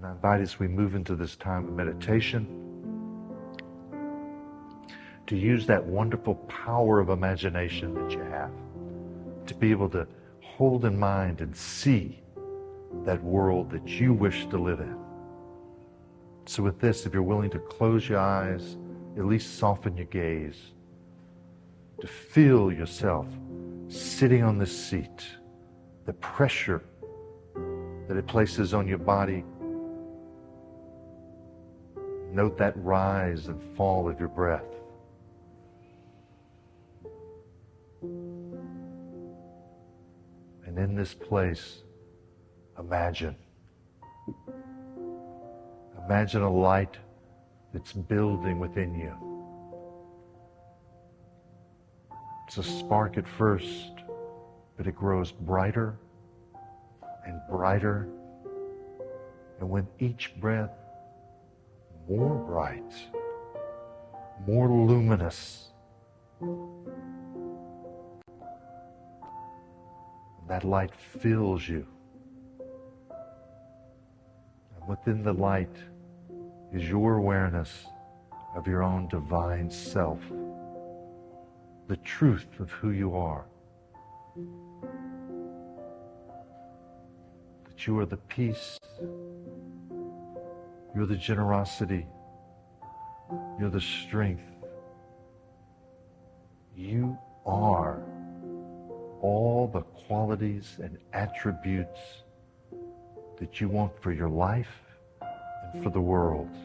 And I invite, as we move into this time of meditation, to use that wonderful power of imagination that you have to be able to hold in mind and see that world that you wish to live in. So with this, if you're willing to close your eyes, at least soften your gaze, to feel yourself sitting on this seat, the pressure that it places on your body. Note that rise and fall of your breath. And in this place, imagine a light that's building within you. It's a spark at first, but it grows brighter and brighter. And with each breath, more bright, more luminous. That light fills you. And within the light is your awareness of your own divine self, the truth of who you are. That you are the peace, you're the generosity, you're the strength. You are all the qualities and attributes that you want for your life and for the world.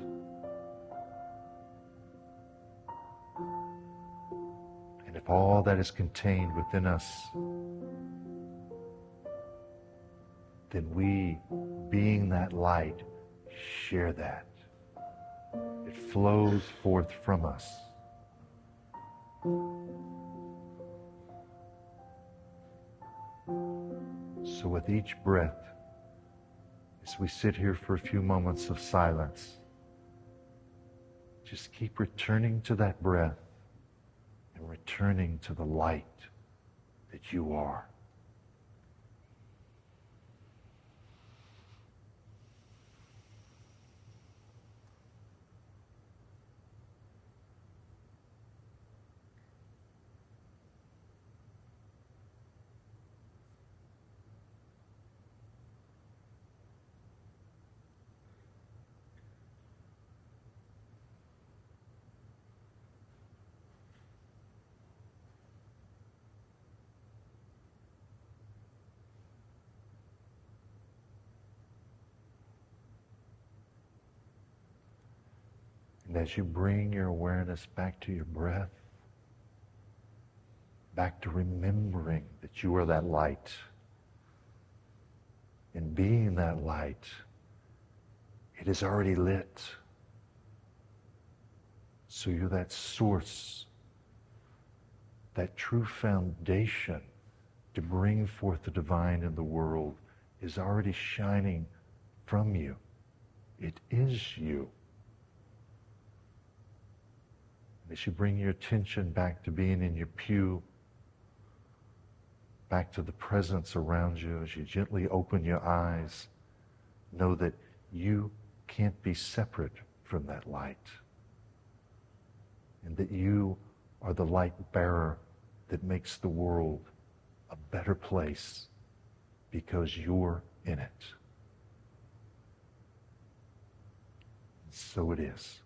And if all that is contained within us, then we, being that light, share that. It flows forth from us. So with each breath, as we sit here for a few moments of silence, just keep returning to that breath and returning to the light that you are. And as you bring your awareness back to your breath, back to remembering that you are that light, and being that light, it is already lit. So you're that source, that true foundation to bring forth the divine in the world is already shining from you. It is you. As you bring your attention back to being in your pew, back to the presence around you, as you gently open your eyes, know that you can't be separate from that light. And that you are the light bearer that makes the world a better place because you're in it. And so it is.